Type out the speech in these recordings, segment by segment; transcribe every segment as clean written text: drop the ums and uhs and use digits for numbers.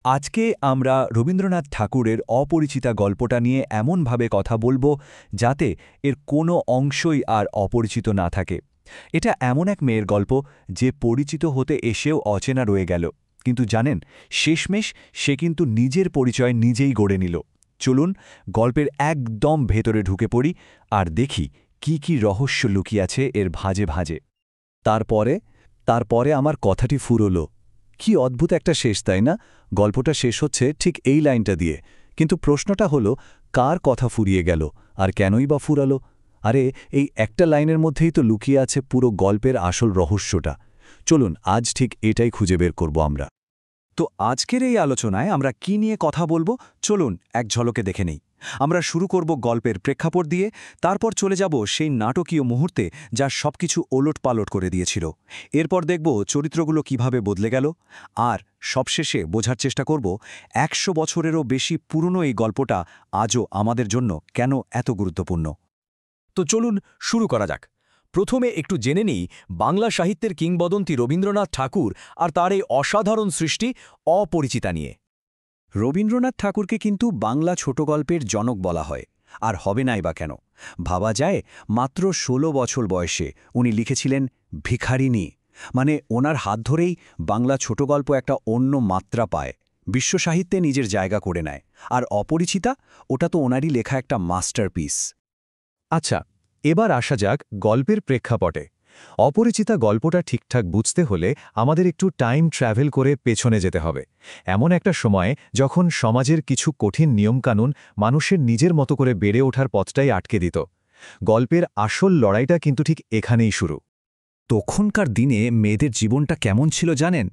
আজকে আমরা রবীন্দ্রনাথ ঠাকুরের অপরিচিতা গল্পটা নিয়ে এমনভাবে কথা বলবো যাতে এর কোনো অংশই আর অপরিচিত না থাকে। এটা এমন এক মেয়ের গল্প যে পরিচিত হতে এসেও অচেনা রয়ে গেল, কিন্তু জানেন, শেষমেশ সে কিন্তু নিজের পরিচয় নিজেই গড়ে নিল। চলুন গল্পের একদম ভেতরে ঢুকে পড়ি আর দেখি কি কি রহস্য লুকিয়ে আছে এর ভাঁজে ভাঁজে। তারপরে আমার কথাটি ফুরোলো। কি অদ্ভুত একটা শেষ, তাই না? গল্পটা শেষ হচ্ছে ঠিক এই লাইনটা দিয়ে, কিন্তু প্রশ্নটা হলো কার কথা ফুরিয়ে গেল আর কেনই বা ফুরালো? আরে এই একটা লাইনের মধ্যেই তো লুকিয়ে আছে পুরো গল্পের আসল রহস্যটা। চলুন আজ ঠিক এটাই খুঁজে বের করব আমরা। তো আজকের এই আলোচনায় আমরা কি নিয়ে কথা বলবো, চলুন এক ঝলকে দেখে নেই। আমরা শুরু করব গল্পের প্রেক্ষাপট দিয়ে, তারপর চলে যাব সেই নাটকীয় মুহূর্তে যা সবকিছু ওলটপালট করে দিয়েছিল। এরপর দেখব চরিত্রগুলো কিভাবে বদলে গেল, আর সবশেষে বোঝার চেষ্টা করব ১০০ বছরেরও বেশি পুরনো এই গল্পটা আজও আমাদের জন্য কেন এত গুরুত্বপূর্ণ। তো চলুন শুরু করা যাক। প্রথমে একটু জেনে নিই বাংলা সাহিত্যের কিংবদন্তি রবীন্দ্রনাথ ঠাকুর আর তার এই অসাধারণ সৃষ্টি অপরিচিতা নিয়ে। রবীন্দ্রনাথ ঠাকুরকে কিন্তু বাংলা ছোট গল্পের জনক বলা হয়, আর হবে নাই বা কেন। ভাবা যায়, মাত্র ১৬ বছর বয়সে উনি লিখেছিলেন ভিখারিনী। মানে ওনার হাত ধরেই বাংলা ছোট গল্প একটা অন্য মাত্রা পায়, বিশ্ব সাহিত্যে নিজের জায়গা করে নেয়। আর অপরিচিতা, ওটা তো ওনারই লেখা একটা মাস্টারপিস। আচ্ছা, এবার আসা যাক গল্পের প্রেক্ষাপটে। অপরিচিতা গল্পটা ঠিকঠাক বুঝতে হলে আমাদের একটু টাইম ট্র্যাভেল করে পেছনে যেতে হবে, এমন একটা সময়ে যখন সমাজের কিছু কঠিন নিয়মকানুন মানুষের নিজের মতো করে বেড়ে ওঠার পথটাই আটকে দিত। গল্পের আসল লড়াইটা কিন্তু ঠিক এখানেই শুরু। তখনকার দিনে মেয়েদের জীবনটা কেমন ছিল জানেন?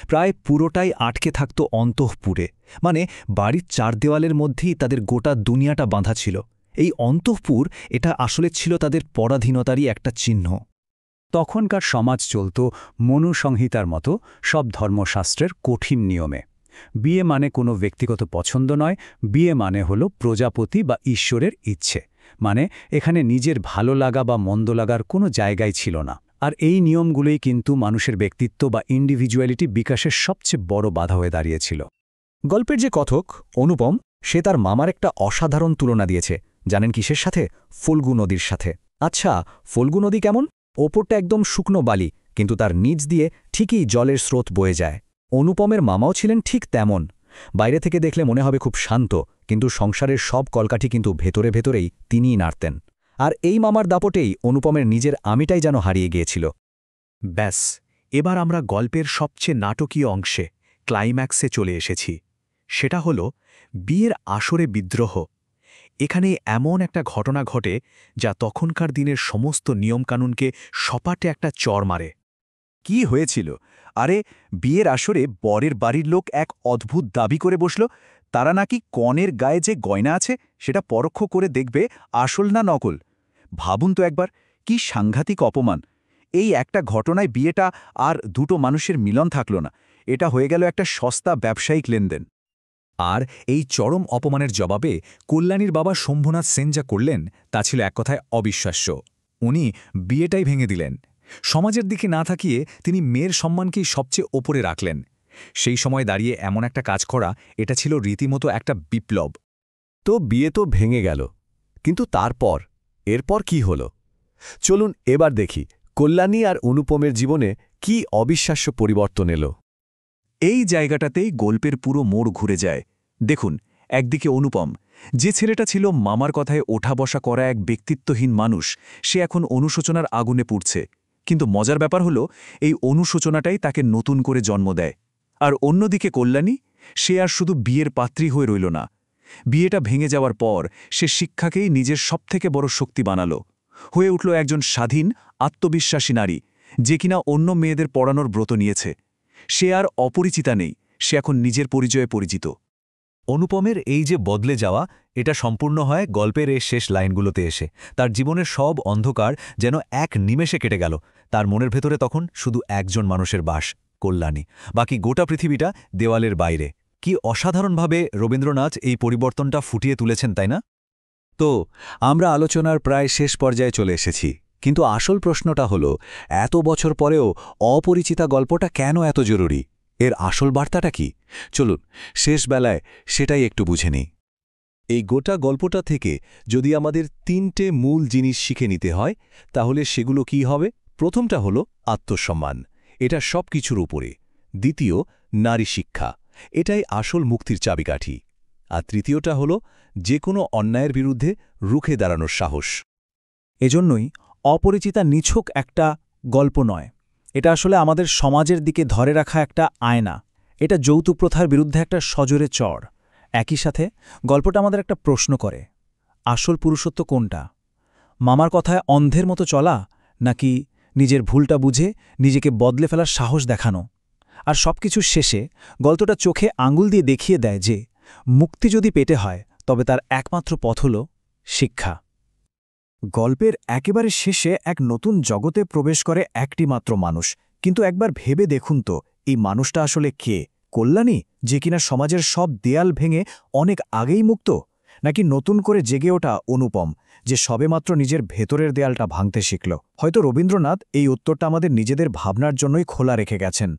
প্রায় পুরোটাই আটকে থাকত অন্তঃপুরে, মানে বাড়ির চার দেওয়ালের মধ্যেই তাদের গোটা দুনিয়াটা বাঁধা ছিল। এই অন্তঃপুর, এটা আসলে ছিল তাদের পরাধীনতারই একটা চিহ্ন। তখনকার সমাজ চলত মনুসংহিতার মতো সব ধর্মশাস্ত্রের কঠিন নিয়মে। বিয়ে মানে কোনো ব্যক্তিগত পছন্দ নয়, বিয়ে মানে হলো প্রজাপতি বা ঈশ্বরের ইচ্ছে। মানে এখানে নিজের ভালো লাগা বা মন্দ লাগার কোনো জায়গাই ছিল না। আর এই নিয়মগুলোই কিন্তু মানুষের ব্যক্তিত্ব বা ইন্ডিভিজুয়ালিটি বিকাশের সবচেয়ে বড় বাধা হয়ে দাঁড়িয়েছিল। গল্পের যে কথক অনুপম, সে তার মামার একটা অসাধারণ তুলনা দিয়েছে। জানেন কিসের সাথে? ফল্গু নদীর সাথে। আচ্ছা, ফল্গু নদী কেমন? ওপরটা একদম শুকনো বালি, কিন্তু তার নিচ দিয়ে ঠিকই জলের স্রোত বয়ে যায়। অনুপমের মামাও ছিলেন ঠিক তেমন। বাইরে থেকে দেখলে মনে হবে খুব শান্ত, কিন্তু সংসারের সব কলকাঠি কিন্তু ভেতরে ভেতরেই তিনিই নাড়তেন। আর এই মামার দাপটেই অনুপমের নিজের আমিটাই যেন হারিয়ে গিয়েছিল। ব্যাস, এবার আমরা গল্পের সবচেয়ে নাটকীয় অংশে, ক্লাইম্যাক্সে চলে এসেছি। সেটা হলো বিয়ের আসরে বিদ্রোহ। এখানে এমন একটা ঘটনা ঘটে যা তখনকার দিনের সমস্ত নিয়মকানুনকে সপাটে একটা চড় মারে। কি হয়েছিল? আরে, বিয়ের আসরে বরের বাড়ির লোক এক অদ্ভুত দাবি করে বসল, তারা নাকি কনের গায়ে যে গয়না আছে সেটা পরোক্ষ করে দেখবে আসল না নকল। ভাবুন তো একবার, কি সাংঘাতিক অপমান! এই একটা ঘটনায় বিয়েটা আর দুটো মানুষের মিলন থাকল না, এটা হয়ে গেল একটা সস্তা ব্যবসায়িক লেনদেন। আর এই চরম অপমানের জবাবে কল্যাণীর বাবা শম্ভুনাথ সেন যা করলেন তা ছিল এক কথায় অবিশ্বাস্য। উনি বিয়েটাই ভেঙে দিলেন। সমাজের দিকে না তাকিয়ে তিনি মেয়ের সম্মানকেই সবচেয়ে ওপরে রাখলেন। সেই সময় দাঁড়িয়ে এমন একটা কাজ করা, এটা ছিল রীতিমতো একটা বিপ্লব। তো বিয়ে তো ভেঙে গেল, কিন্তু এরপর কি হলো? চলুন এবার দেখি কল্যাণী আর অনুপমের জীবনে কি অবিশ্বাস্য পরিবর্তন এলো। এই জায়গাটাতেই গল্পের পুরো মোড় ঘুরে যায়। দেখুন, একদিকে অনুপম, যে ছেলেটা ছিল মামার কথায় ওঠা বসা করা এক ব্যক্তিত্বহীন মানুষ, সে এখন অনুশোচনার আগুনে পুড়ছে। কিন্তু মজার ব্যাপার হলো, এই অনুশোচনাটাই তাকে নতুন করে জন্ম দেয়। আর অন্যদিকে কল্যাণী, সে আর শুধু বিয়ের পাত্রী হয়ে রইল না। বিয়েটা ভেঙে যাওয়ার পর সে শিক্ষাকেই নিজের সবথেকে বড় শক্তি বানালো, হয়ে উঠল একজন স্বাধীন, আত্মবিশ্বাসী নারী, যে কিনা অন্য মেয়েদের পড়ানোর ব্রত নিয়েছে। সে আর অপরিচিতা নেই, সে এখন নিজের পরিচয়ে পরিচিত। অনুপমের এই যে বদলে যাওয়া, এটা সম্পূর্ণ হয় গল্পের এই শেষ লাইনগুলোতে এসে। তার জীবনের সব অন্ধকার যেন এক নিমেষে কেটে গেল। তার মনের ভেতরে তখন শুধু একজন মানুষের বাস, কল্যাণী। বাকি গোটা পৃথিবীটা দেওয়ালের বাইরে। কি অসাধারণভাবে রবীন্দ্রনাথ এই পরিবর্তনটা ফুটিয়ে তুলেছেন, তাই না? তো আমরা আলোচনার প্রায় শেষ পর্যায়ে চলে এসেছি, কিন্তু আসল প্রশ্নটা হলো, এত বছর পরেও অপরিচিতা গল্পটা কেন এত জরুরি? এর আসল বার্তাটা কি? চলুন শেষ বেলায় সেটাই একটু বুঝে নিই। এই গোটা গল্পটা থেকে যদি আমাদের 3টে মূল জিনিস শিখে নিতে হয়, তাহলে সেগুলো কি হবে? প্রথমটা হলো আত্মসম্মান, এটা সব কিছুর উপরে। দ্বিতীয়, নারী শিক্ষা, এটাই আসল মুক্তির চাবিকাঠি। আর তৃতীয়টা হলো যে কোনো অন্যায়ের বিরুদ্ধে রুখে দাঁড়ানোর সাহস। এজন্যই অপরিচিতা নিছক একটা গল্প নয়, এটা আসলে আমাদের সমাজের দিকে ধরে রাখা একটা আয়না। এটা যৌতুক প্রথার বিরুদ্ধে একটা সজোরে চড়। একই সাথে গল্পটা আমাদের একটা প্রশ্ন করে, আসল পুরুষত্ব কোনটা? মামার কথায় অন্ধের মতো চলা, নাকি নিজের ভুলটা বুঝে নিজেকে বদলে ফেলার সাহস দেখানো? আর সবকিছুর শেষে গল্পটা চোখে আঙুল দিয়ে দেখিয়ে দেয় যে মুক্তি যদি পেতে হয় তবে তার একমাত্র পথ হল শিক্ষা। গল্পের একেবারে শেষে এক নতুন জগতে প্রবেশ করে একটি মাত্র মানুষ। কিন্তু একবার ভেবে দেখুন তো, এই মানুষটা আসলে কে? কল্যাণী, যে কিনা সমাজের সব দেয়াল ভেঙে অনেক আগেই মুক্ত? নাকি নতুন করে জেগে ওঠা অনুপম, যে সবেমাত্র নিজের ভেতরের দেয়ালটা ভাঙতে শিখল? হয়তো রবীন্দ্রনাথ এই উত্তরটা আমাদের নিজেদের ভাবনার জন্যই খোলা রেখে গেছেন।